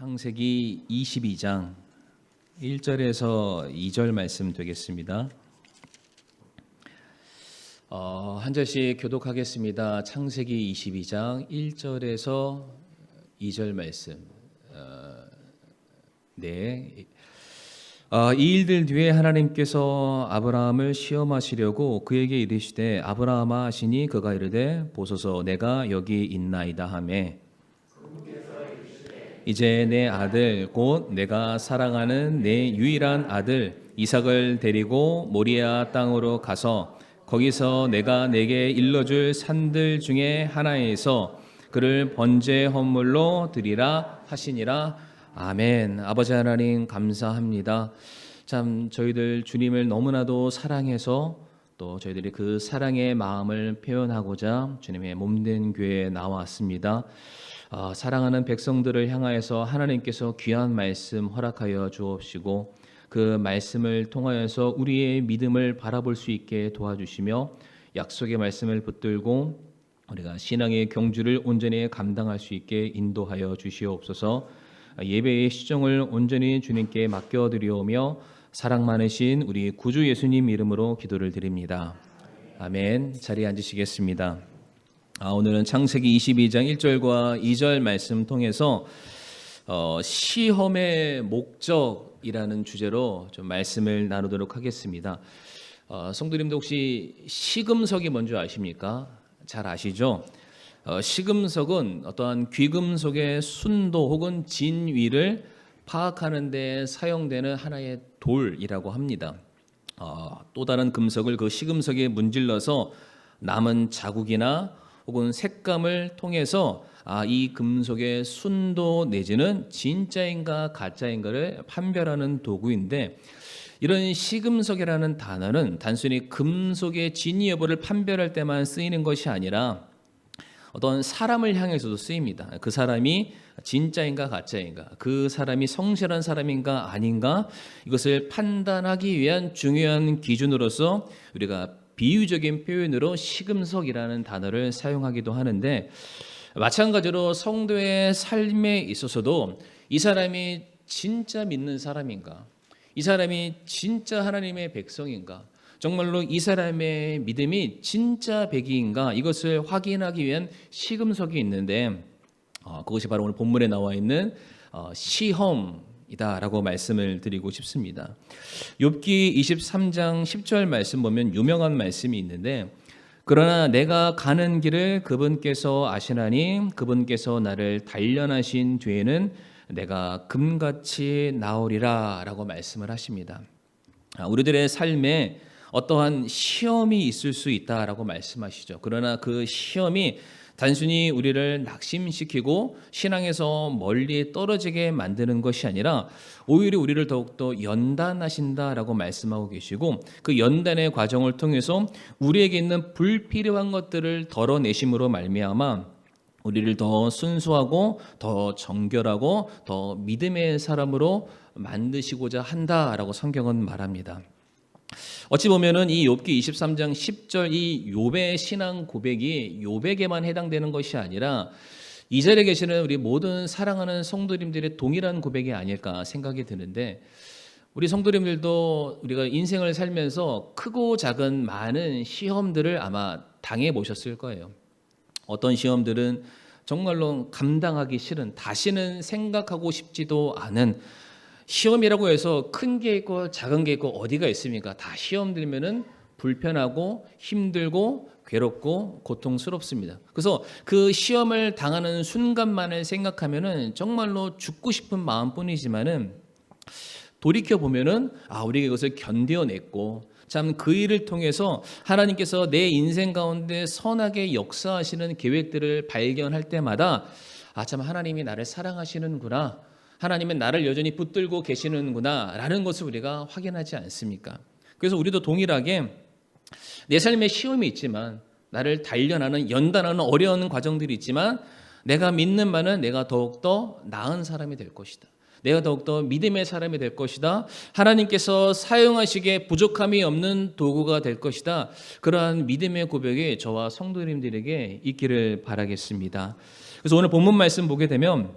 창세기 22장 1절에서 2절 말씀 되겠습니다. 한 절씩 교독하겠습니다. 창세기 22장 1절에서 2절 말씀. 이 일들 뒤에 하나님께서 아브라함을 시험하시려고 그에게 이르시되 아브라함아 하시니 그가 이르되 보소서 내가 여기 있나이다 하매 이제 내 아들 곧 내가 사랑하는 내 유일한 아들 이삭을 데리고 모리아 땅으로 가서 거기서 내가 내게 일러줄 산들 중에 하나에서 그를 번제 헌물로 드리라 하시니라. 아멘. 아버지 하나님 감사합니다. 참 저희들 주님을 너무나도 사랑해서 또 저희들이 그 사랑의 마음을 표현하고자 주님의 몸된 교회에 나왔습니다. 사랑하는 백성들을 향하여서 하나님께서 귀한 말씀 허락하여 주옵시고 그 말씀을 통하여서 우리의 믿음을 바라볼 수 있게 도와주시며 약속의 말씀을 붙들고 우리가 신앙의 경주를 온전히 감당할 수 있게 인도하여 주시옵소서. 예배의 시정을 온전히 주님께 맡겨드리오며 사랑 많으신 우리 구주 예수님 이름으로 기도를 드립니다. 아멘. 자리에 앉으시겠습니다. 오늘은 창세기 22장 1절과 2절 말씀 통해서 시험의 목적이라는 주제로 좀 말씀을 나누도록 하겠습니다. 성도님도 혹시 시금석이 뭔지 아십니까? 잘 아시죠? 시금석은 어떠한 귀금속의 순도 혹은 진위를 파악하는 데 사용되는 하나의 돌이라고 합니다. 또 다른 금속을 그 시금석에 문질러서 남은 자국이나 혹은 색감을 통해서 이 금속의 순도 내지는 진짜인가 가짜인가를 판별하는 도구인데 이런 시금석이라는 단어는 단순히 금속의 진위 여부를 판별할 때만 쓰이는 것이 아니라 어떤 사람을 향해서도 쓰입니다. 그 사람이 진짜인가 가짜인가, 그 사람이 성실한 사람인가 아닌가 이것을 판단하기 위한 중요한 기준으로서 우리가 비유적인 표현으로 시금석이라는 단어를 사용하기도 하는데 마찬가지로 성도의 삶에 있어서도 이 사람이 진짜 믿는 사람인가, 이 사람이 진짜 하나님의 백성인가, 정말로 이 사람의 믿음이 진짜 백이인가 이것을 확인하기 위한 시금석이 있는데 그것이 바로 오늘 본문에 나와 있는 시험이다라고 말씀을 드리고 싶습니다. 욥기 23장 10절 말씀 보면 유명한 말씀이 있는데 그러나 내가 가는 길을 그분께서 아시나니 그분께서 나를 단련하신 뒤에는 내가 금같이 나오리라 라고 말씀을 하십니다. 우리들의 삶에 어떠한 시험이 있을 수 있다라고 말씀하시죠. 그러나 그 시험이 단순히 우리를 낙심시키고 신앙에서 멀리 떨어지게 만드는 것이 아니라 오히려 우리를 더욱더 연단하신다라고 말씀하고 계시고 그 연단의 과정을 통해서 우리에게 있는 불필요한 것들을 덜어내심으로 말미암아 우리를 더 순수하고 더 정결하고 더 믿음의 사람으로 만드시고자 한다라고 성경은 말합니다. 어찌 보면은 이 욥기 23장 10절 이 욥의 신앙 고백이 욥에게만 해당되는 것이 아니라 이 자리에 계시는 우리 모든 사랑하는 성도님들의 동일한 고백이 아닐까 생각이 드는데 우리 성도님들도 우리가 인생을 살면서 크고 작은 많은 시험들을 아마 당해 보셨을 거예요. 어떤 시험들은 정말로 감당하기 싫은 다시는 생각하고 싶지도 않은 시험이라고 해서 큰 게 있고 작은 게 있고 어디가 있습니까? 다 시험 들면은 불편하고 힘들고 괴롭고 고통스럽습니다. 그래서 그 시험을 당하는 순간만을 생각하면은 정말로 죽고 싶은 마음뿐이지만은 돌이켜 보면은 우리가 이것을 견뎌냈고 참 그 일을 통해서 하나님께서 내 인생 가운데 선하게 역사하시는 계획들을 발견할 때마다 참 하나님이 나를 사랑하시는구나. 하나님은 나를 여전히 붙들고 계시는구나 라는 것을 우리가 확인하지 않습니까? 그래서 우리도 동일하게 내 삶에 시험이 있지만 나를 단련하는 연단하는 어려운 과정들이 있지만 내가 믿는 바는 내가 더욱더 나은 사람이 될 것이다. 내가 더욱더 믿음의 사람이 될 것이다. 하나님께서 사용하시기에 부족함이 없는 도구가 될 것이다. 그러한 믿음의 고백이 저와 성도님들에게 있기를 바라겠습니다. 그래서 오늘 본문 말씀 보게 되면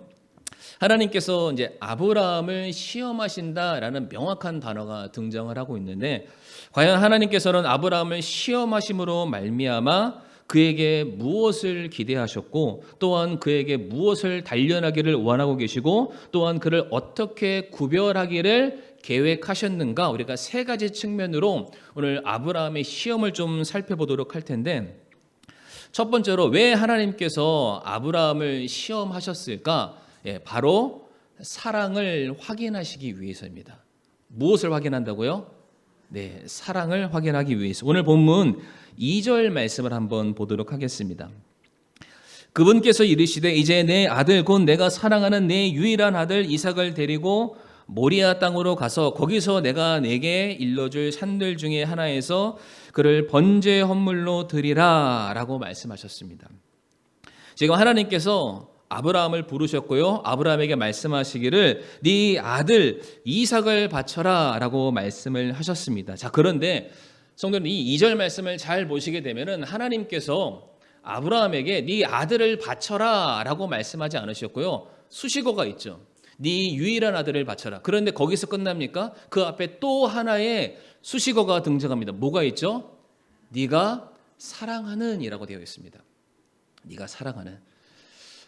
하나님께서 이제 아브라함을 시험하신다라는 명확한 단어가 등장을 하고 있는데, 과연 하나님께서는 아브라함을 시험하심으로 말미암아 그에게 무엇을 기대하셨고, 또한 그에게 무엇을 단련하기를 원하고 계시고, 또한 그를 어떻게 구별하기를 계획하셨는가, 우리가 세 가지 측면으로 오늘 아브라함의 시험을 좀 살펴보도록 할 텐데, 첫 번째로 왜 하나님께서 아브라함을 시험하셨을까? 바로 사랑을 확인하시기 위해서입니다. 무엇을 확인한다고요? 네, 사랑을 확인하기 위해서. 오늘 본문 2절 말씀을 한번 보도록 하겠습니다. 그분께서 이르시되 이제 내 아들 곧 내가 사랑하는 내 유일한 아들 이삭을 데리고 모리아 땅으로 가서 거기서 내가 내게 일러줄 산들 중에 하나에서 그를 번제 헌물로 드리라 라고 말씀하셨습니다. 지금 하나님께서 아브라함을 부르셨고요, 아브라함에게 말씀하시기를 네 아들 이삭을 바쳐라 라고 말씀을 하셨습니다. 자, 그런데 성도님, 이 2절 말씀을 잘 보시게 되면은 하나님께서 아브라함에게 네 아들을 바쳐라 라고 말씀하지 않으셨고요, 수식어가 있죠. 네 유일한 아들을 바쳐라. 그런데 거기서 끝납니까? 그 앞에 또 하나의 수식어가 등장합니다. 뭐가 있죠? 네가 사랑하는 이라고 되어 있습니다. 네가 사랑하는.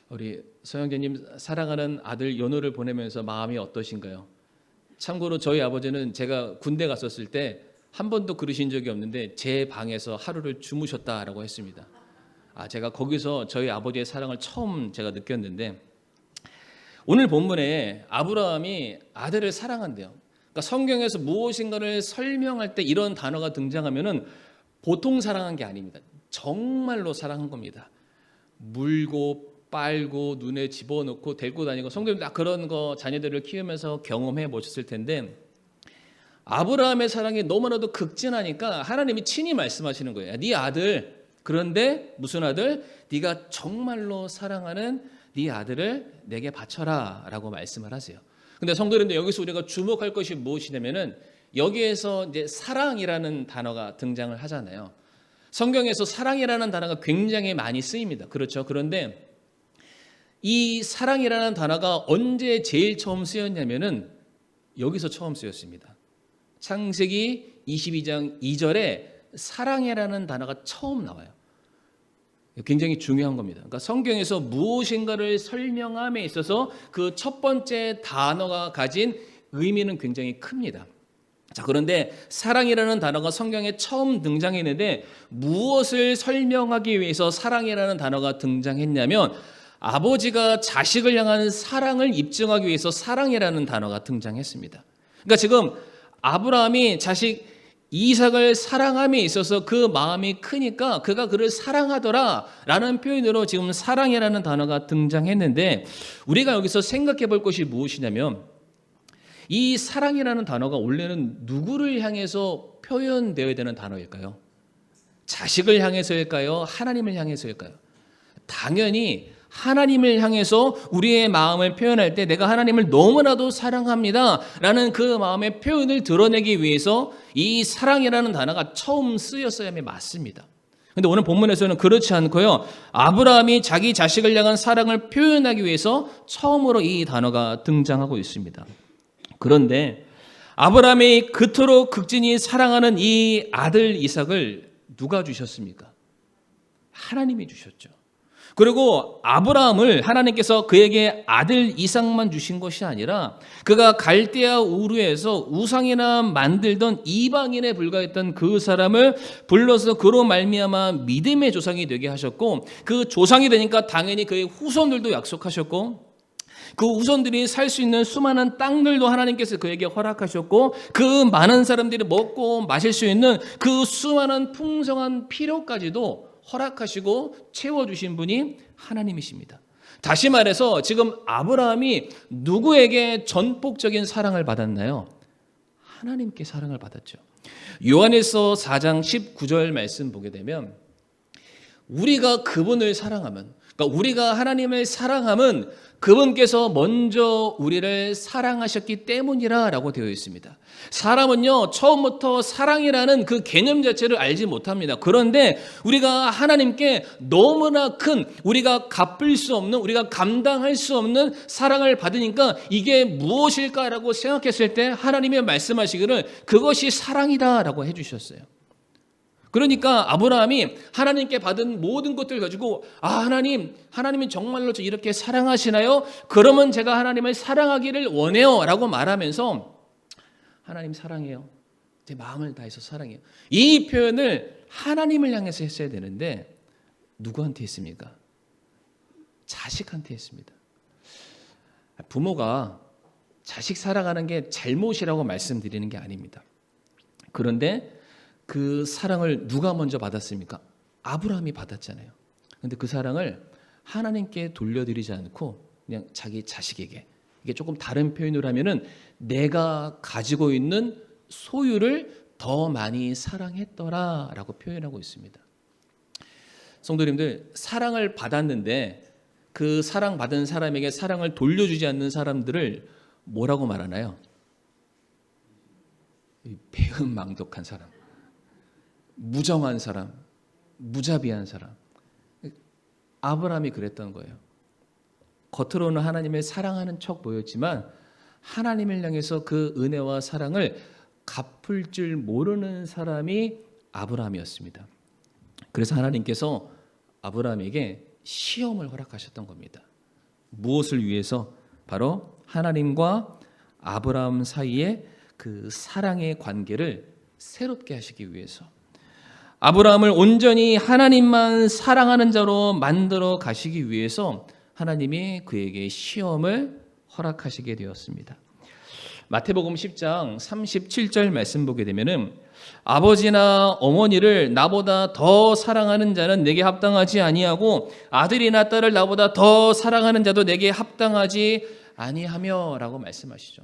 우리 서영재님 사랑하는 아들 연호를 보내면서 마음이 어떠신가요? 참고로 저희 아버지는 제가 군대 갔었을 때 한 번도 그러신 적이 없는데 제 방에서 하루를 주무셨다라고 했습니다. 제가 거기서 저희 아버지의 사랑을 처음 제가 느꼈는데, 오늘 본문에 아브라함이 아들을 사랑한대요. 그러니까 성경에서 무엇인가를 설명할 때 이런 단어가 등장하면은 보통 사랑한 게 아닙니다. 정말로 사랑한 겁니다. 물고 빨고 눈에 집어넣고 데리고 다니고, 성도님 다 그런 거 자녀들을 키우면서 경험해 보셨을 텐데, 아브라함의 사랑이 너무나도 극진하니까 하나님이 친히 말씀하시는 거예요. 네 아들, 그런데 무슨 아들? 네가 정말로 사랑하는 네 아들을 내게 바쳐라 라고 말씀을 하세요. 근데 성도님들, 여기서 우리가 주목할 것이 무엇이냐면은 여기에서 이제 사랑이라는 단어가 등장을 하잖아요. 성경에서 사랑이라는 단어가 굉장히 많이 쓰입니다. 그렇죠? 그런데 이 사랑이라는 단어가 언제 제일 처음 쓰였냐면은 여기서 처음 쓰였습니다. 창세기 22장 2절에 사랑이라는 단어가 처음 나와요. 굉장히 중요한 겁니다. 그러니까 성경에서 무엇인가를 설명함에 있어서 그 첫 번째 단어가 가진 의미는 굉장히 큽니다. 자, 그런데 사랑이라는 단어가 성경에 처음 등장했는데 무엇을 설명하기 위해서 사랑이라는 단어가 등장했냐면, 아버지가 자식을 향한 사랑을 입증하기 위해서 사랑이라는 단어가 등장했습니다. 그러니까 지금 아브라함이 자식 이삭을 사랑함에 있어서 그 마음이 크니까 그가 그를 사랑하더라 라는 표현으로 지금 사랑이라는 단어가 등장했는데, 우리가 여기서 생각해 볼 것이 무엇이냐면, 이 사랑이라는 단어가 원래는 누구를 향해서 표현되어야 되는 단어일까요? 자식을 향해서일까요? 하나님을 향해서일까요? 당연히 하나님을 향해서 우리의 마음을 표현할 때 내가 하나님을 너무나도 사랑합니다 라는 그 마음의 표현을 드러내기 위해서 이 사랑이라는 단어가 처음 쓰였어야만 맞습니다. 그런데 오늘 본문에서는 그렇지 않고요, 아브라함이 자기 자식을 향한 사랑을 표현하기 위해서 처음으로 이 단어가 등장하고 있습니다. 그런데 아브라함이 그토록 극진히 사랑하는 이 아들 이삭을 누가 주셨습니까? 하나님이 주셨죠. 그리고 아브라함을 하나님께서 그에게 아들 이삭만 주신 것이 아니라 그가 갈대아 우르에서 우상이나 만들던 이방인에 불과했던 그 사람을 불러서 그로 말미암아 믿음의 조상이 되게 하셨고, 그 조상이 되니까 당연히 그의 후손들도 약속하셨고, 그 후손들이 살 수 있는 수많은 땅들도 하나님께서 그에게 허락하셨고, 그 많은 사람들이 먹고 마실 수 있는 그 수많은 풍성한 필요까지도 허락하시고 채워주신 분이 하나님이십니다. 다시 말해서 지금 아브라함이 누구에게 전폭적인 사랑을 받았나요? 하나님께 사랑을 받았죠. 요한일서 4장 19절 말씀 보게 되면, 우리가 그분을 사랑하면, 그러니까 우리가 하나님을 사랑함은 그분께서 먼저 우리를 사랑하셨기 때문이라고 되어 있습니다. 사람은요, 처음부터 사랑이라는 그 개념 자체를 알지 못합니다. 그런데 우리가 하나님께 너무나 큰, 우리가 갚을 수 없는, 우리가 감당할 수 없는 사랑을 받으니까 이게 무엇일까라고 생각했을 때 하나님이 말씀하시기를 그것이 사랑이다라고 해주셨어요. 그러니까 아브라함이 하나님께 받은 모든 것들 가지고 하나님이 정말로 저 이렇게 사랑하시나요? 그러면 제가 하나님을 사랑하기를 원해요 라고 말하면서 하나님 사랑해요. 제 마음을 다해서 사랑해요. 이 표현을 하나님을 향해서 했어야 되는데 누구한테 했습니까? 자식한테 했습니다. 부모가 자식 사랑하는 게 잘못이라고 말씀드리는 게 아닙니다. 그런데 그 사랑을 누가 먼저 받았습니까? 아브라함이 받았잖아요. 그런데 그 사랑을 하나님께 돌려드리지 않고 그냥 자기 자식에게, 이게 조금 다른 표현으로 하면은 내가 가지고 있는 소유를 더 많이 사랑했더라라고 표현하고 있습니다. 성도님들, 사랑을 받았는데 그 사랑받은 사람에게 사랑을 돌려주지 않는 사람들을 뭐라고 말하나요? 배은망덕한 사람, 무정한 사람, 무자비한 사람. 아브라함이 그랬던 거예요. 겉으로는 하나님을 사랑하는 척 보였지만 하나님을 향해서 그 은혜와 사랑을 갚을 줄 모르는 사람이 아브라함이었습니다. 그래서 하나님께서 아브라함에게 시험을 허락하셨던 겁니다. 무엇을 위해서? 바로 하나님과 아브라함 사이의 그 사랑의 관계를 새롭게 하시기 위해서, 아브라함을 온전히 하나님만 사랑하는 자로 만들어 가시기 위해서 하나님이 그에게 시험을 허락하시게 되었습니다. 마태복음 10장 37절 말씀 보게 되면은 아버지나 어머니를 나보다 더 사랑하는 자는 내게 합당하지 아니하고 아들이나 딸을 나보다 더 사랑하는 자도 내게 합당하지 아니하며라고 말씀하시죠.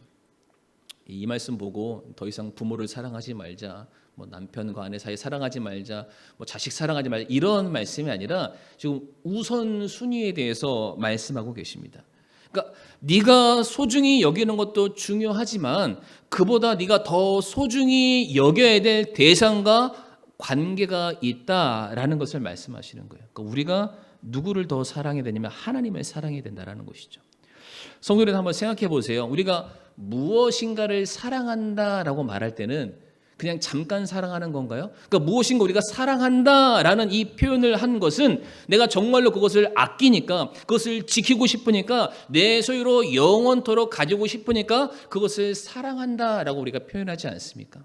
이 말씀 보고 더 이상 부모를 사랑하지 말자, 뭐 남편과 아내 사이 사랑하지 말자, 뭐 자식 사랑하지 말자, 이런 말씀이 아니라 지금 우선순위에 대해서 말씀하고 계십니다. 그러니까 네가 소중히 여기는 것도 중요하지만 그보다 네가 더 소중히 여겨야 될 대상과 관계가 있다라는 것을 말씀하시는 거예요. 그러니까 우리가 누구를 더 사랑해야 되냐면 하나님을 사랑해야 된다라는 것이죠. 성도들 한번 생각해 보세요. 우리가 무엇인가를 사랑한다라고 말할 때는 그냥 잠깐 사랑하는 건가요? 그러니까 무엇인가 우리가 사랑한다라는 이 표현을 한 것은 내가 정말로 그것을 아끼니까, 그것을 지키고 싶으니까, 내 소유로 영원토록 가지고 싶으니까 그것을 사랑한다라고 우리가 표현하지 않습니까?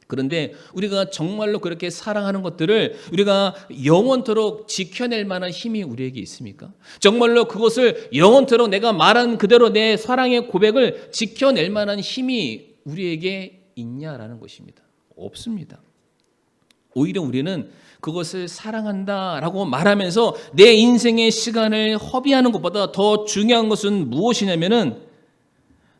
그런데 우리가 정말로 그렇게 사랑하는 것들을 우리가 영원토록 지켜낼 만한 힘이 우리에게 있습니까? 정말로 그것을 영원토록 내가 말한 그대로 내 사랑의 고백을 지켜낼 만한 힘이 우리에게 있냐라는 것입니다. 없습니다. 오히려 우리는 그것을 사랑한다라고 말하면서 내 인생의 시간을 허비하는 것보다 더 중요한 것은 무엇이냐면은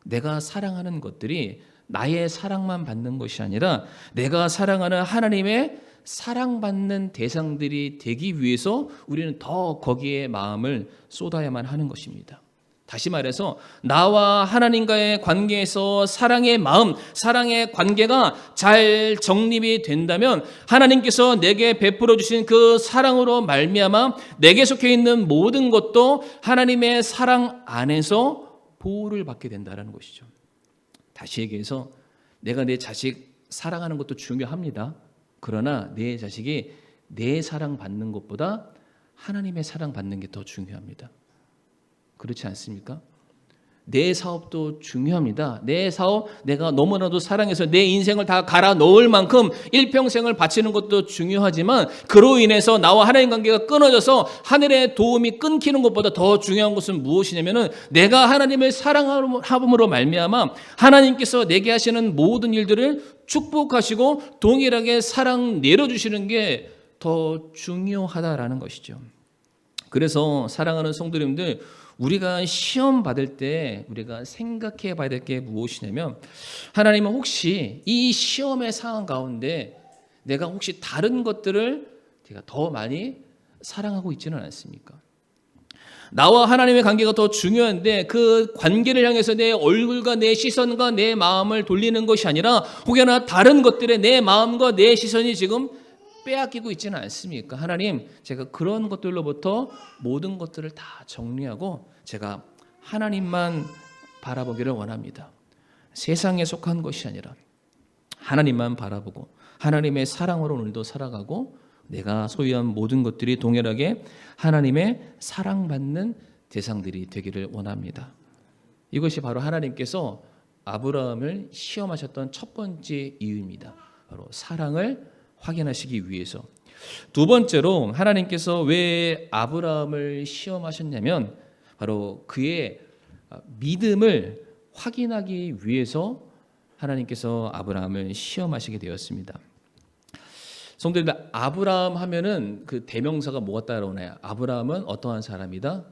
내가 사랑하는 것들이 나의 사랑만 받는 것이 아니라 내가 사랑하는 하나님의 사랑받는 대상들이 되기 위해서 우리는 더 거기에 마음을 쏟아야만 하는 것입니다. 다시 말해서 나와 하나님과의 관계에서 사랑의 마음, 사랑의 관계가 잘 정립이 된다면 하나님께서 내게 베풀어 주신 그 사랑으로 말미암아 내게 속해 있는 모든 것도 하나님의 사랑 안에서 보호를 받게 된다는 것이죠. 다시 얘기해서 내가 내 자식 사랑하는 것도 중요합니다. 그러나 내 자식이 내 사랑받는 것보다 하나님의 사랑받는 게 더 중요합니다. 그렇지 않습니까? 내 사업도 중요합니다. 내 사업 내가 너무나도 사랑해서 내 인생을 다 갈아 넣을 만큼 일평생을 바치는 것도 중요하지만 그로 인해서 나와 하나님 관계가 끊어져서 하늘의 도움이 끊기는 것보다 더 중요한 것은 무엇이냐면은 내가 하나님을 사랑함으로 말미암아 하나님께서 내게 하시는 모든 일들을 축복하시고 동일하게 사랑 내려주시는 게 더 중요하다라는 것이죠. 그래서 사랑하는 성도님들, 우리가 시험 받을 때 우리가 생각해 봐야 될 게 무엇이냐면 하나님은 혹시 이 시험의 상황 가운데 내가 혹시 다른 것들을 제가 더 많이 사랑하고 있지는 않습니까? 나와 하나님의 관계가 더 중요한데 그 관계를 향해서 내 얼굴과 내 시선과 내 마음을 돌리는 것이 아니라 혹여나 다른 것들에 내 마음과 내 시선이 지금 빼앗기고 있지는 않습니까? 하나님, 제가 그런 것들로부터 모든 것들을 다 정리하고 제가 하나님만 바라보기를 원합니다. 세상에 속한 것이 아니라 하나님만 바라보고 하나님의 사랑으로 오늘도 살아가고 내가 소유한 모든 것들이 동일하게 하나님의 사랑받는 대상들이 되기를 원합니다. 이것이 바로 하나님께서 아브라함을 시험하셨던 첫 번째 이유입니다. 바로 사랑을 확인하시기 위해서. 두 번째로 하나님께서 왜 아브라함을 시험하셨냐면 바로 그의 믿음을 확인하기 위해서 하나님께서 아브라함을 시험하시게 되었습니다. 성도님들, 아브라함 하면은 그 대명사가 뭐가 따라오나요? 아브라함은 어떠한 사람이다?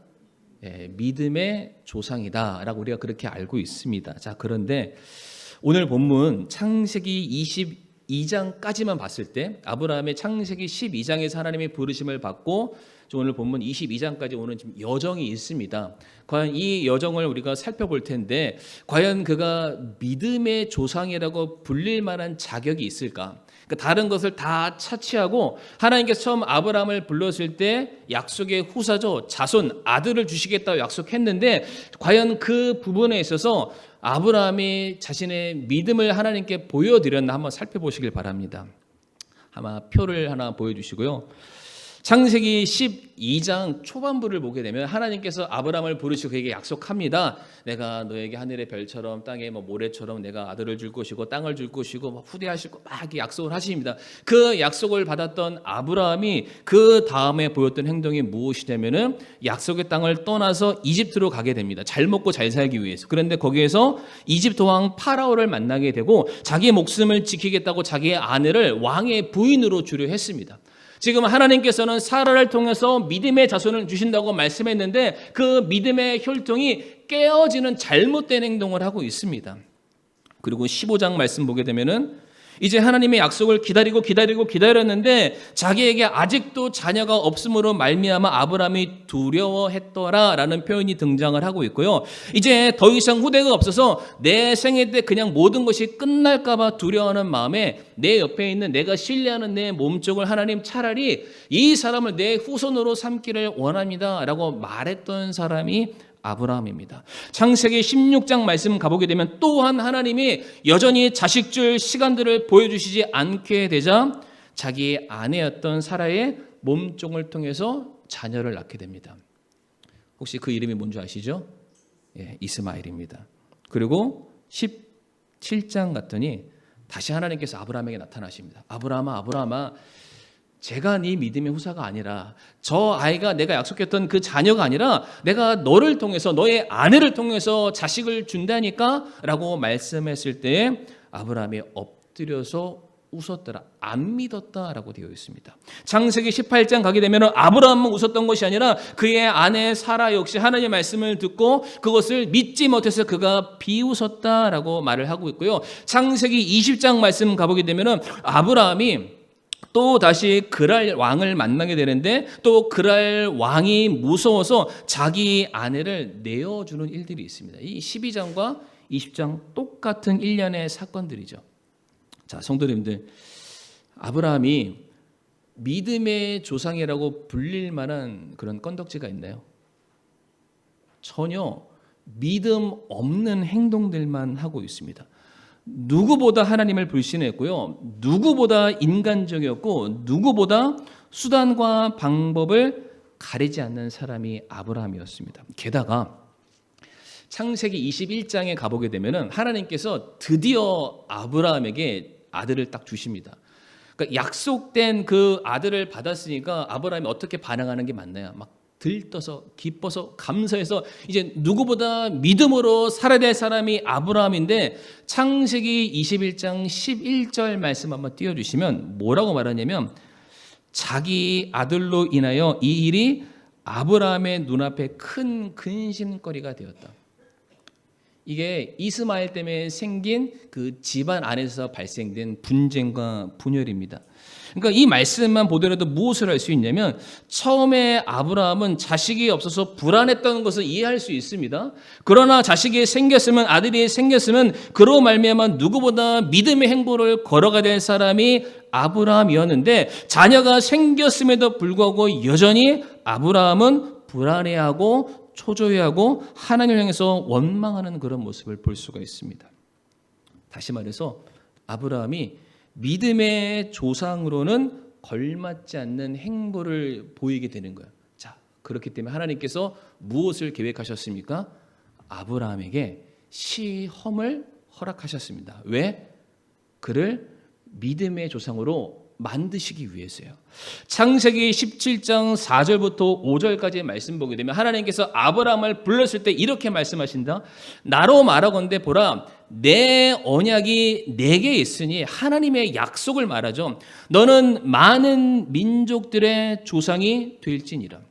믿음의 조상이다라고 우리가 그렇게 알고 있습니다. 자, 그런데 오늘 본문 창세기 22장까지만 봤을 때 아브라함의 창세기 12장에서 하나님의 부르심을 받고 오늘 본문 22장까지 오는 지금 여정이 있습니다. 과연 이 여정을 우리가 살펴볼 텐데 과연 그가 믿음의 조상이라고 불릴 만한 자격이 있을까? 다른 것을 다 차치하고 하나님께서 처음 아브라함을 불렀을 때 약속의 후사죠. 자손, 아들을 주시겠다고 약속했는데 과연 그 부분에 있어서 아브라함이 자신의 믿음을 하나님께 보여드렸나 한번 살펴보시길 바랍니다. 아마 표를 하나 보여주시고요. 창세기 12장 초반부를 보게 되면 하나님께서 아브라함을 부르시고 그에게 약속합니다. 내가 너에게 하늘의 별처럼 땅의 모래처럼 내가 아들을 줄 것이고 땅을 줄 것이고 후대하실 거 막 이렇게 약속을 하십니다. 그 약속을 받았던 아브라함이 그 다음에 보였던 행동이 무엇이냐면은 약속의 땅을 떠나서 이집트로 가게 됩니다. 잘 먹고 잘 살기 위해서. 그런데 거기에서 이집트 왕 파라오를 만나게 되고 자기의 목숨을 지키겠다고 자기의 아내를 왕의 부인으로 주려 했습니다. 지금 하나님께서는 사라를 통해서 믿음의 자손을 주신다고 말씀했는데 그 믿음의 혈통이 깨어지는 잘못된 행동을 하고 있습니다. 그리고 15장 말씀 보게 되면은 이제 하나님의 약속을 기다렸는데 자기에게 아직도 자녀가 없음으로 말미암아 아브라함이 두려워했더라라는 표현이 등장을 하고 있고요. 이제 더 이상 후대가 없어서 내 생애 때 그냥 모든 것이 끝날까 봐 두려워하는 마음에 내 옆에 있는 내가 신뢰하는 내 몸쪽을 하나님 차라리 이 사람을 내 후손으로 삼기를 원합니다라고 말했던 사람이 아브라함입니다. 창세기 16장 말씀 가보게 되면 또한 하나님이 여전히 자식 줄 시간들을 보여주시지 않게 되자 자기 아내였던 사라의 몸종을 통해서 자녀를 낳게 됩니다. 혹시 그 이름이 뭔지 아시죠? 이스마엘입니다. 그리고 17장 갔더니 다시 하나님께서 아브라함에게 나타나십니다. 아브라함아 제가 네 믿음의 후사가 아니라 저 아이가 내가 약속했던 그 자녀가 아니라 내가 너를 통해서 너의 아내를 통해서 자식을 준다니까 라고 말씀했을 때 아브라함이 엎드려서 웃었더라. 안 믿었다라고 되어 있습니다. 창세기 18장 가게 되면 아브라함은 웃었던 것이 아니라 그의 아내 사라 역시 하나님의 말씀을 듣고 그것을 믿지 못해서 그가 비웃었다라고 말을 하고 있고요. 창세기 20장 말씀 가보게 되면 아브라함이 또 다시 그랄 왕을 만나게 되는데 또 그랄 왕이 무서워서 자기 아내를 내어주는 일들이 있습니다. 이 12장과 20장 똑같은 일련의 사건들이죠. 자, 성도님들, 아브라함이 믿음의 조상이라고 불릴 만한 그런 건덕지가 있나요? 전혀 믿음 없는 행동들만 하고 있습니다. 누구보다 하나님을 불신했고요. 누구보다 인간적이었고 누구보다 수단과 방법을 가리지 않는 사람이 아브라함이었습니다. 게다가 창세기 21장에 가보게 되면 하나님께서 드디어 아브라함에게 아들을 딱 주십니다. 그러니까 약속된 그 아들을 받았으니까 아브라함이 어떻게 반응하는 게 맞나요? 막 들떠서 기뻐서 감사해서 이제 누구보다 믿음으로 살아야 될 사람이 아브라함인데 창세기 21장 11절 말씀 한번 띄워주시면 뭐라고 말하냐면 자기 아들로 인하여 이 일이 아브라함의 눈앞에 큰 근심거리가 되었다. 이게 이스마엘 때문에 생긴 그 집안 안에서 발생된 분쟁과 분열입니다. 그러니까 이 말씀만 보더라도 무엇을 알 수 있냐면 처음에 아브라함은 자식이 없어서 불안했던 것을 이해할 수 있습니다. 그러나 자식이 생겼으면 아들이 생겼으면 그로 말미암아 누구보다 믿음의 행보를 걸어가야 될 사람이 아브라함이었는데 자녀가 생겼음에도 불구하고 여전히 아브라함은 불안해하고 초조해하고 하나님을 향해서 원망하는 그런 모습을 볼 수가 있습니다. 다시 말해서 아브라함이 믿음의 조상으로는 걸맞지 않는 행보를 보이게 되는 거예요. 자, 그렇기 때문에 하나님께서 무엇을 계획하셨습니까? 아브라함에게 시험을 허락하셨습니다. 왜? 그를 믿음의 조상으로 만드시기 위해서요. 창세기 17장 4절부터 5절까지의 말씀 보게 되면 하나님께서 아브라함을 불렀을 때 이렇게 말씀하신다. 나로 말하건대 보라 내 언약이 내게 있으니 하나님의 약속을 말하죠. 너는 많은 민족들의 조상이 될지니라.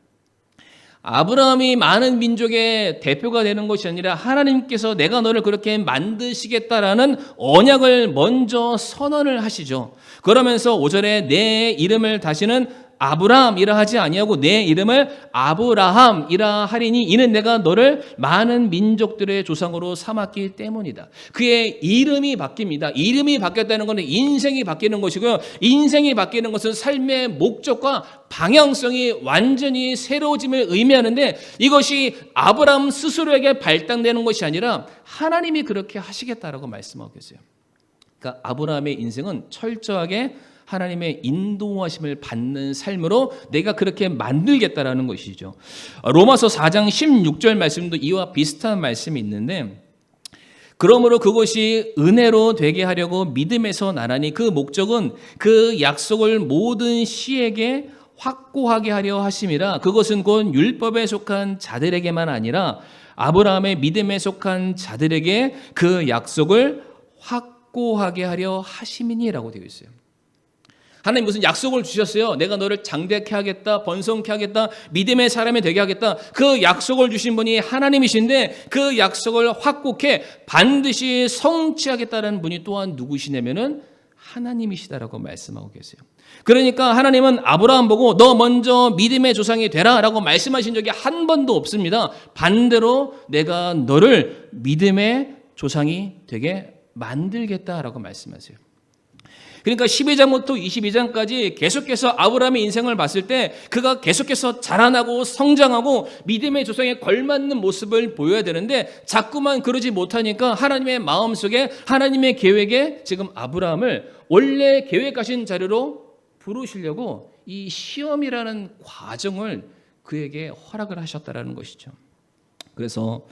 아브라함이 많은 민족의 대표가 되는 것이 아니라 하나님께서 내가 너를 그렇게 만드시겠다라는 언약을 먼저 선언을 하시죠. 그러면서 5절에 내 이름을 다시는 아브람이라 하지 아니하고 내 이름을 아브라함이라 하리니 이는 내가 너를 많은 민족들의 조상으로 삼았기 때문이다. 그의 이름이 바뀝니다. 이름이 바뀌었다는 것은 인생이 바뀌는 것이고요. 인생이 바뀌는 것은 삶의 목적과 방향성이 완전히 새로워짐을 의미하는데 이것이 아브라함 스스로에게 발당되는 것이 아니라 하나님이 그렇게 하시겠다라고 말씀하고 계세요. 그러니까 아브라함의 인생은 철저하게 하나님의 인도하심을 받는 삶으로 내가 그렇게 만들겠다라는 것이죠. 로마서 4장 16절 말씀도 이와 비슷한 말씀이 있는데 그러므로 그것이 은혜로 되게 하려고 믿음에서 나나니 그 목적은 그 약속을 모든 씨에게 확고하게 하려 하심이라 그것은 곧 율법에 속한 자들에게만 아니라 아브라함의 믿음에 속한 자들에게 그 약속을 확고하게 하려 하심이니라고 되어 있어요. 하나님 무슨 약속을 주셨어요. 내가 너를 장대케 하겠다, 번성케 하겠다, 믿음의 사람이 되게 하겠다. 그 약속을 주신 분이 하나님이신데 그 약속을 확고케 반드시 성취하겠다는 분이 또한 누구시냐면은 하나님이시다라고 말씀하고 계세요. 그러니까 하나님은 아브라함 보고 너 먼저 믿음의 조상이 되라라고 말씀하신 적이 한 번도 없습니다. 반대로 내가 너를 믿음의 조상이 되게 만들겠다라고 말씀하세요. 그러니까 12장부터 22장까지 계속해서 아브라함의 인생을 봤을 때 그가 계속해서 자라나고 성장하고 믿음의 조상에 걸맞는 모습을 보여야 되는데 자꾸만 그러지 못하니까 하나님의 마음속에 하나님의 계획에 지금 아브라함을 원래 계획하신 자리로 부르시려고 이 시험이라는 과정을 그에게 허락을 하셨다라는 것이죠. 그래서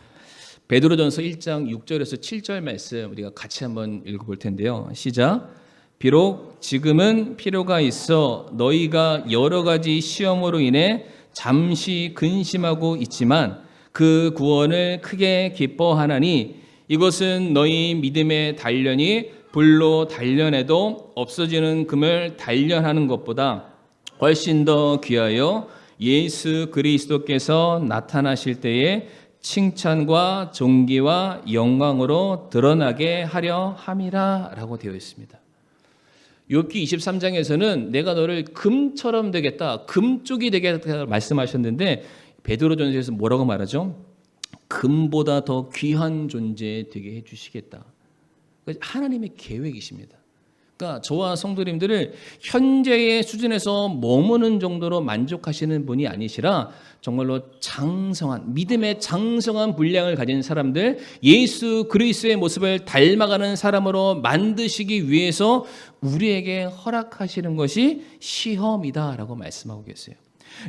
베드로전서 1장 6절에서 7절 말씀 우리가 같이 한번 읽어볼 텐데요. 시작. 비록 지금은 필요가 있어 너희가 여러 가지 시험으로 인해 잠시 근심하고 있지만 그 구원을 크게 기뻐하나니 이것은 너희 믿음의 단련이 불로 단련해도 없어지는 금을 단련하는 것보다 훨씬 더 귀하여 예수 그리스도께서 나타나실 때에 칭찬과 존귀와 영광으로 드러나게 하려 함이라 라고 되어 있습니다. 욥기 23장에서는 내가 너를 금처럼 되겠다, 금쪽이 되겠다 말씀하셨는데 베드로전서에서 뭐라고 말하죠? 금보다 더 귀한 존재 되게 해주시겠다. 하나님의 계획이십니다. 그러니까 저와 성도님들을 현재의 수준에서 머무는 정도로 만족하시는 분이 아니시라 정말로 장성한 믿음의 장성한 분량을 가진 사람들, 예수 그리스도의 모습을 닮아가는 사람으로 만드시기 위해서 우리에게 허락하시는 것이 시험이다라고 말씀하고 계세요.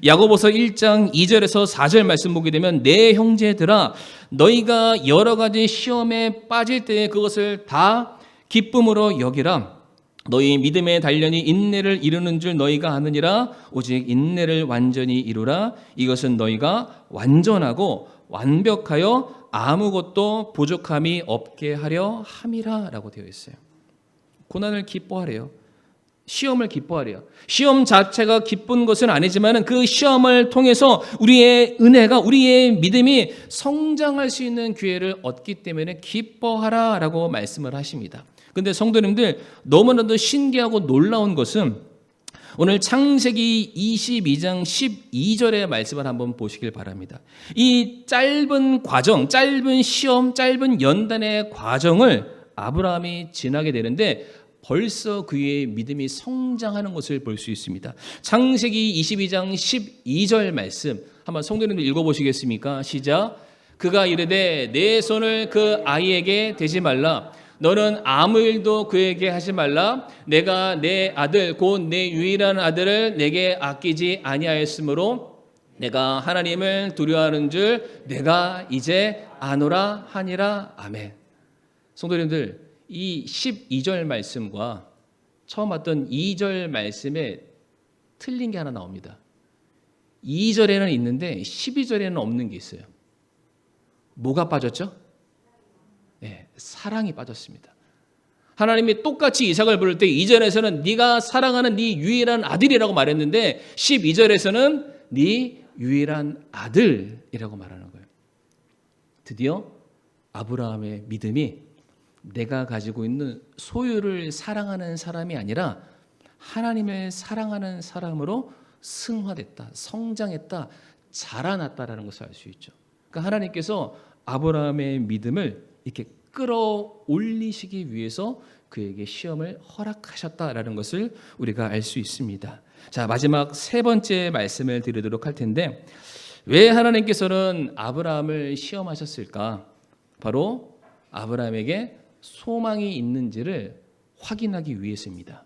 야고보서 1장 2절에서 4절 말씀 보게 되면 내 형제들아 너희가 여러 가지 시험에 빠질 때에 그것을 다 기쁨으로 여기라. 너희 믿음의 단련이 인내를 이루는 줄 너희가 아느니라. 오직 인내를 완전히 이루라. 이것은 너희가 완전하고 완벽하여 아무것도 부족함이 없게 하려 함이라 라고 되어 있어요. 고난을 기뻐하래요. 시험을 기뻐하래요. 시험 자체가 기쁜 것은 아니지만 그 시험을 통해서 우리의 은혜가, 우리의 믿음이 성장할 수 있는 기회를 얻기 때문에 기뻐하라라고 말씀을 하십니다. 근데 성도님들, 너무나도 신기하고 놀라운 것은 오늘 창세기 22장 12절의 말씀을 한번 보시길 바랍니다. 이 짧은 과정, 짧은 시험, 짧은 연단의 과정을 아브라함이 지나게 되는데 벌써 그의 믿음이 성장하는 것을 볼 수 있습니다. 창세기 22장 12절 말씀 한번 성도님들 읽어보시겠습니까? 시작. 그가 이르되 내 손을 그 아이에게 대지 말라. 너는 아무 일도 그에게 하지 말라. 내가 내 아들 곧 내 유일한 아들을 내게 아끼지 아니하였으므로 내가 하나님을 두려워하는 줄 내가 이제 아노라 하니라. 아멘. 성도님들, 이 12절 말씀과 처음 봤던 2절 말씀에 틀린 게 하나 나옵니다. 2절에는 있는데 12절에는 없는 게 있어요. 뭐가 빠졌죠? 네, 사랑이 빠졌습니다. 하나님이 똑같이 이삭을 부를 때 2절에서는 네가 사랑하는 네 유일한 아들이라고 말했는데 12절에서는 네 유일한 아들이라고 말하는 거예요. 드디어 아브라함의 믿음이 내가 가지고 있는 소유를 사랑하는 사람이 아니라 하나님을 사랑하는 사람으로 승화됐다, 성장했다, 자라났다라는 것을 알 수 있죠. 그러니까 하나님께서 아브라함의 믿음을 이렇게 끌어올리시기 위해서 그에게 시험을 허락하셨다라는 것을 우리가 알 수 있습니다. 자, 마지막 세 번째 말씀을 드리도록 할 텐데, 왜 하나님께서는 아브라함을 시험하셨을까? 바로 아브라함에게 소망이 있는지를 확인하기 위해서입니다.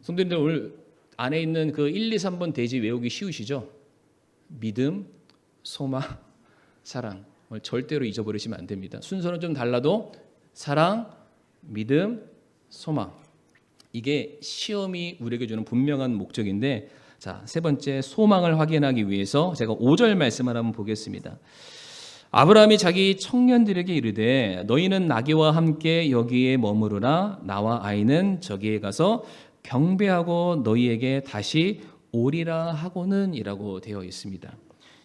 성도님들, 오늘 안에 있는 그 1, 2, 3번 대지 외우기 쉬우시죠? 믿음, 소망, 사랑. 절대로 잊어버리시면 안 됩니다. 순서는 좀 달라도 사랑, 믿음, 소망. 이게 시험이 우리에게 주는 분명한 목적인데, 자, 세 번째 소망을 확인하기 위해서 제가 5절 말씀을 한번 보겠습니다. 아브라함이 자기 청년들에게 이르되 너희는 나귀와 함께 여기에 머무르나 나와 아이는 저기에 가서 경배하고 너희에게 다시 오리라 하고는 이라고 되어 있습니다.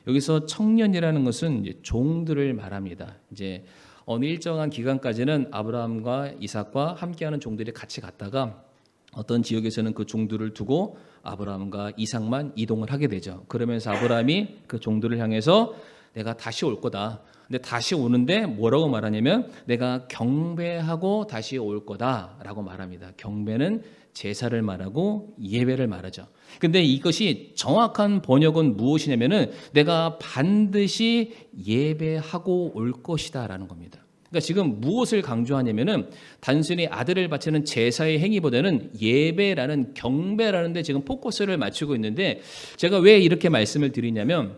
여기서 청년이라는 것은 이제 종들을 말합니다. 이제 어느 일정한 기간까지는 아브라함과 이삭과 함께하는 종들이 같이 갔다가 어떤 지역에서는 그 종들을 두고 아브라함과 이삭만 이동을 하게 되죠. 그러면서 아브라함이 그 종들을 향해서 내가 다시 올 거다. 근데 다시 오는데 뭐라고 말하냐면 내가 경배하고 다시 올 거다라고 말합니다. 경배는 제사를 말하고 예배를 말하죠. 근데 이것이 정확한 번역은 무엇이냐면은 내가 반드시 예배하고 올 것이다라는 겁니다. 그러니까 지금 무엇을 강조하냐면은 단순히 아들을 바치는 제사의 행위보다는 예배라는 경배라는 데 지금 포커스를 맞추고 있는데, 제가 왜 이렇게 말씀을 드리냐면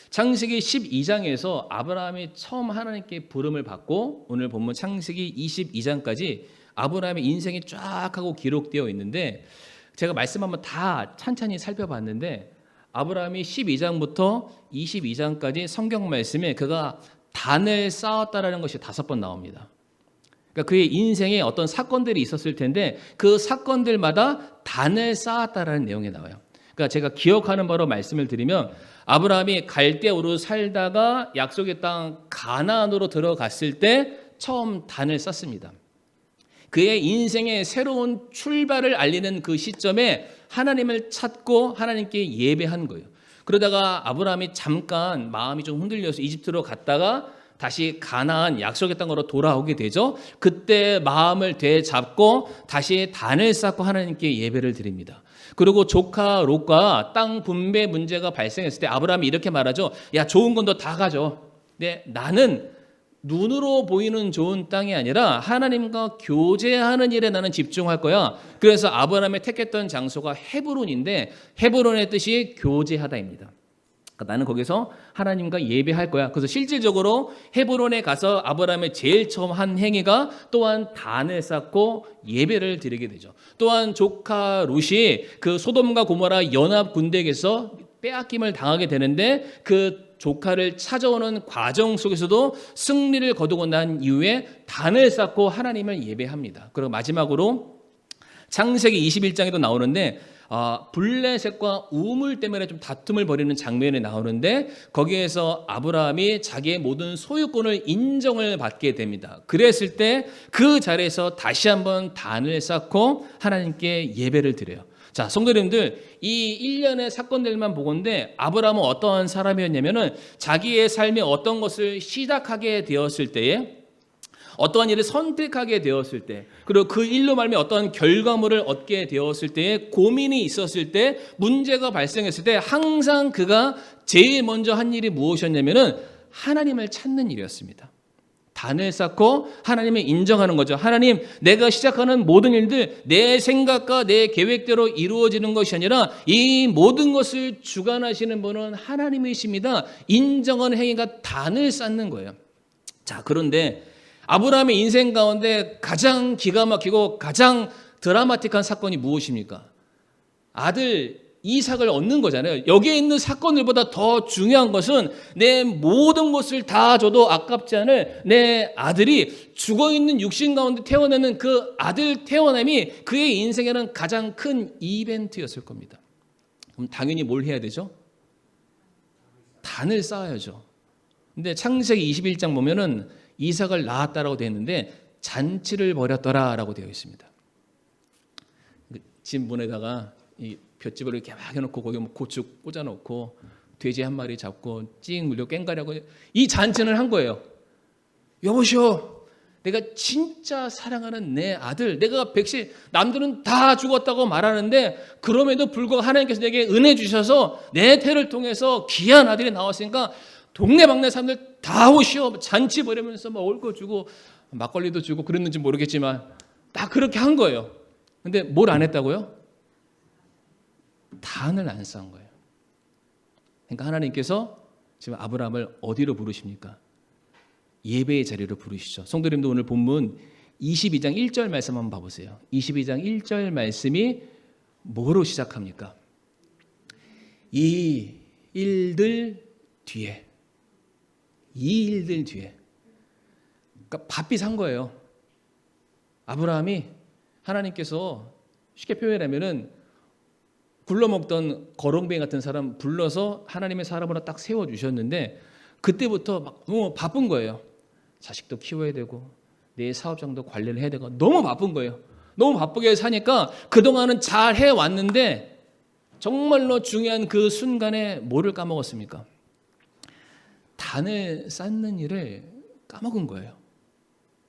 창세기 12장에서 아브라함이 처음 하나님께 부름을 받고 오늘 본문 창세기 22장까지 아브라함의 인생이 쫙 하고 기록되어 있는데, 제가 말씀 한번 다 찬찬히 살펴봤는데 아브라함이 12장부터 22장까지 성경 말씀에 그가 단을 쌓았다라는 것이 5번 나옵니다. 그러니까 그의 인생에 어떤 사건들이 있었을 텐데 그 사건들마다 단을 쌓았다라는 내용이 나와요. 그러니까 제가 기억하는 바로 말씀을 드리면 아브라함이 갈대아우로 살다가 약속의 땅 가나안으로 들어갔을 때 처음 단을 쌓습니다. 그의 인생의 새로운 출발을 알리는 그 시점에 하나님을 찾고 하나님께 예배한 거예요. 그러다가 아브라함이 잠깐 마음이 좀 흔들려서 이집트로 갔다가 다시 가나안 약속의 땅으로 돌아오게 되죠. 그때 마음을 되잡고 다시 단을 쌓고 하나님께 예배를 드립니다. 그리고 조카 롯과 땅 분배 문제가 발생했을 때 아브라함이 이렇게 말하죠. 야, 좋은 건 너 다 가져. 근데 나는 눈으로 보이는 좋은 땅이 아니라 하나님과 교제하는 일에 나는 집중할 거야. 그래서 아브라함이 택했던 장소가 헤브론인데 헤브론의 뜻이 교제하다입니다. 그러니까 나는 거기서 하나님과 예배할 거야. 그래서 실질적으로 헤브론에 가서 아브라함이 제일 처음 한 행위가 또한 단을 쌓고 예배를 드리게 되죠. 또한 조카 롯이 그 소돔과 고모라 연합 군대에게서 빼앗김을 당하게 되는데 그 조카를 찾아오는 과정 속에서도 승리를 거두고 난 이후에 단을 쌓고 하나님을 예배합니다. 그리고 마지막으로 창세기 21장에도 나오는데 블레셋과 우물 때문에 좀 다툼을 벌이는 장면이 나오는데 거기에서 아브라함이 자기의 모든 소유권을 인정을 받게 됩니다. 그랬을 때 그 자리에서 다시 한번 단을 쌓고 하나님께 예배를 드려요. 자, 성도님들, 이 일련의 사건들만 보건대 아브라함은 어떠한 사람이었냐면은 자기의 삶에 어떤 것을 시작하게 되었을 때에 어떠한 일을 선택하게 되었을 때 그리고 그 일로 말미암아 어떠한 결과물을 얻게 되었을 때에 고민이 있었을 때 문제가 발생했을 때 항상 그가 제일 먼저 한 일이 무엇이었냐면은 하나님을 찾는 일이었습니다. 단을 쌓고 하나님을 인정하는 거죠. 하나님, 내가 시작하는 모든 일들 내 생각과 내 계획대로 이루어지는 것이 아니라 이 모든 것을 주관하시는 분은 하나님이십니다. 인정하는 행위가 단을 쌓는 거예요. 자, 그런데 아브라함의 인생 가운데 가장 기가 막히고 가장 드라마틱한 사건이 무엇입니까? 아들 이삭을 얻는 거잖아요. 여기에 있는 사건들보다 더 중요한 것은 내 모든 것을 다 줘도 아깝지 않을 내 아들이 죽어있는 육신 가운데 태어나는 그 아들 태어남이 그의 인생에는 가장 큰 이벤트였을 겁니다. 그럼 당연히 뭘 해야 되죠? 단을 쌓아야죠. 근데 창세기 21장 보면은 이삭을 낳았다라고 되어 있는데 잔치를 벌였더라라고 되어 있습니다. 진문에다가 이 볏짚을 이렇게 막 해놓고 거기 고추 꽂아놓고 돼지 한 마리 잡고 찡 물려 깽가리하고 이 잔치를 한 거예요. 여보시오, 내가 진짜 사랑하는 내 아들, 내가 백신 남들은 다 죽었다고 말하는데 그럼에도 불구하고 하나님께서 내게 은혜 주셔서 내 태를 통해서 귀한 아들이 나왔으니까 동네방네 사람들 다 오시오. 잔치 벌이면서 막 먹을 거 주고 막걸리도 주고 그랬는지 모르겠지만 딱 그렇게 한 거예요. 근데 뭘 안 했다고요? 단을 안 쌓은 거예요. 그러니까 하나님께서 지금 아브라함을 어디로 부르십니까? 예배의 자리로 부르시죠. 성도님도 오늘 본문 22장 1절 말씀 한번 봐보세요. 22장 1절 말씀이 뭐로 시작합니까? 이 일들 뒤에 그러니까 바삐 산 거예요. 아브라함이 하나님께서 쉽게 표현하면은 굴러먹던 거렁뱅이 같은 사람 불러서 하나님의 사람으로 딱 세워주셨는데 그때부터 막 너무 바쁜 거예요. 자식도 키워야 되고 내 사업장도 관리를 해야 되고 너무 바쁜 거예요. 너무 바쁘게 사니까 그동안은 잘 해왔는데 정말로 중요한 그 순간에 뭐를 까먹었습니까? 단을 쌓는 일을 까먹은 거예요.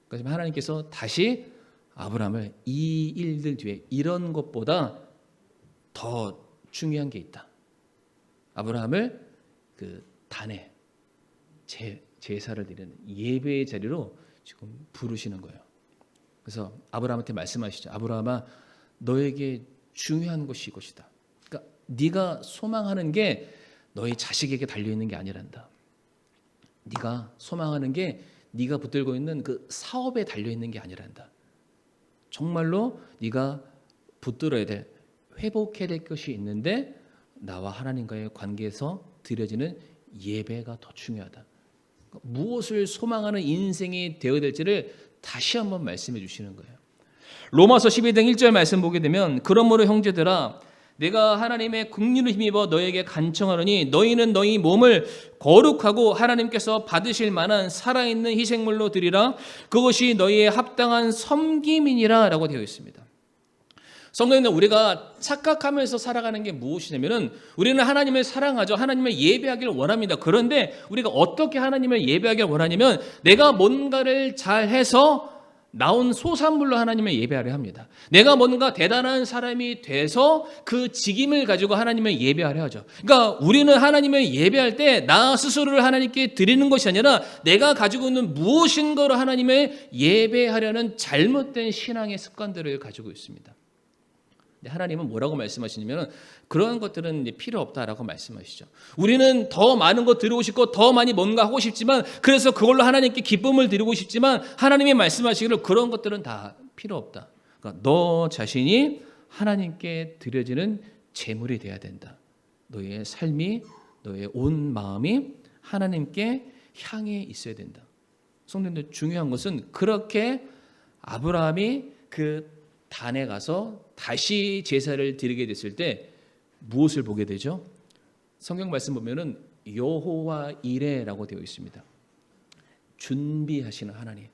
그래서 하나님께서 다시 아브라함을 이 일들 뒤에 이런 것보다 더 중요한 게 있다. 아브라함을 그 단에 제사를 드리는 예배의 자리로 지금 부르시는 거예요. 그래서 아브라함한테 말씀하시죠. 아브라함아, 너에게 중요한 것이 이것이다. 그러니까 네가 소망하는 게 너희 자식에게 달려있는 게 아니란다. 네가 소망하는 게 네가 붙들고 있는 그 사업에 달려있는 게 아니란다. 정말로 네가 붙들어야 될 회복해야 될 것이 있는데 나와 하나님과의 관계에서 드려지는 예배가 더 중요하다. 무엇을 소망하는 인생이 되어야 될지를 다시 한번 말씀해 주시는 거예요. 로마서 12장 1절 말씀 보게 되면 그러므로 형제들아 내가 하나님의 긍휼을 힘입어 너에게 간청하노니 너희는 너희 몸을 거룩하고 하나님께서 받으실 만한 살아있는 희생물로 드리라. 그것이 너희의 합당한 섬김이니라 라고 되어 있습니다. 성도님들, 우리가 착각하면서 살아가는 게 무엇이냐면은 우리는 하나님을 사랑하죠. 하나님을 예배하기를 원합니다. 그런데 우리가 어떻게 하나님을 예배하기를 원하냐면 내가 뭔가를 잘해서 나온 소산물로 하나님을 예배하려 합니다. 내가 뭔가 대단한 사람이 돼서 그 직임을 가지고 하나님을 예배하려 하죠. 그러니까 우리는 하나님을 예배할 때 나 스스로를 하나님께 드리는 것이 아니라 내가 가지고 있는 무엇인가로 하나님을 예배하려는 잘못된 신앙의 습관들을 가지고 있습니다. 하나님은 뭐라고 말씀하시냐면 그런 것들은 필요 없다라고 말씀하시죠. 우리는 더 많은 거 드리고 싶고 더 많이 뭔가 하고 싶지만 그래서 그걸로 하나님께 기쁨을 드리고 싶지만 하나님이 말씀하시기를 그런 것들은 다 필요 없다. 그러니까 너 자신이 하나님께 드려지는 제물이 돼야 된다. 너의 삶이 너의 온 마음이 하나님께 향해 있어야 된다. 성도님들, 중요한 것은 그렇게 아브라함이 그 단에 가서 다시 제사를 드리게 됐을 때 무엇을 보게 되죠? 성경 말씀 보면은 여호와 이레라고 되어 있습니다. 준비하시는 하나님.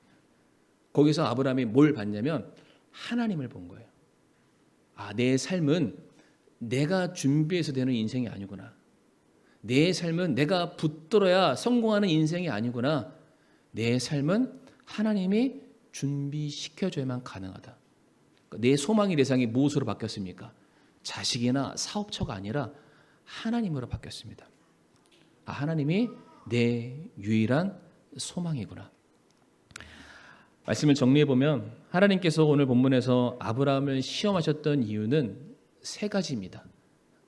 거기서 아브라함이 뭘 봤냐면 하나님을 본 거예요. 아, 내 삶은 내가 준비해서 되는 인생이 아니구나. 내 삶은 내가 붙들어야 성공하는 인생이 아니구나. 내 삶은 하나님이 준비시켜줘야만 가능하다. 내 소망의 대상이 무엇으로 바뀌었습니까? 자식이나 사업처가 아니라 하나님으로 바뀌었습니다. 아, 하나님이 내 유일한 소망이구나. 말씀을 정리해 보면 하나님께서 오늘 본문에서 아브라함을 시험하셨던 이유는 세 가지입니다.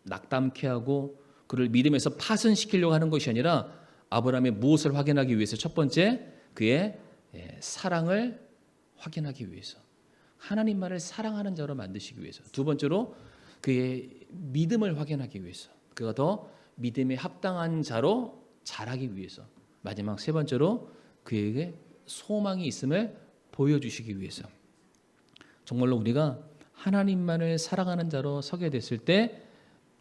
낙담케 하고 그를 믿음에서 파손시키려고 하는 것이 아니라 아브라함의 무엇을 확인하기 위해서, 첫 번째 그의 사랑을 확인하기 위해서, 하나님만을 사랑하는 자로 만드시기 위해서, 두 번째로 그의 믿음을 확인하기 위해서, 그가 더 믿음에 합당한 자로 자라기 위해서, 마지막 세 번째로 그에게 소망이 있음을 보여주시기 위해서. 정말로 우리가 하나님만을 사랑하는 자로 서게 됐을 때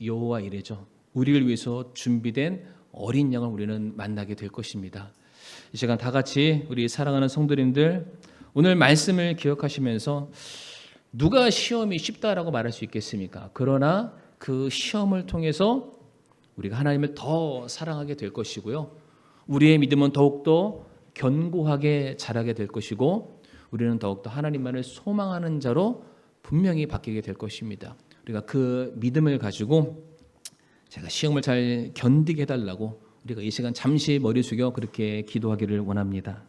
여호와 이레죠. 우리를 위해서 준비된 어린 양을 우리는 만나게 될 것입니다. 이 시간 다 같이 우리 사랑하는 성도님들, 오늘 말씀을 기억하시면서 누가 시험이 쉽다라고 말할 수 있겠습니까? 그러나 그 시험을 통해서 우리가 하나님을 더 사랑하게 될 것이고요. 우리의 믿음은 더욱더 견고하게 자라게 될 것이고, 우리는 더욱더 하나님만을 소망하는 자로 분명히 바뀌게 될 것입니다. 우리가 그 믿음을 가지고 제가 시험을 잘 견디게 해달라고 우리가 이 시간 잠시 머리 숙여 그렇게 기도하기를 원합니다.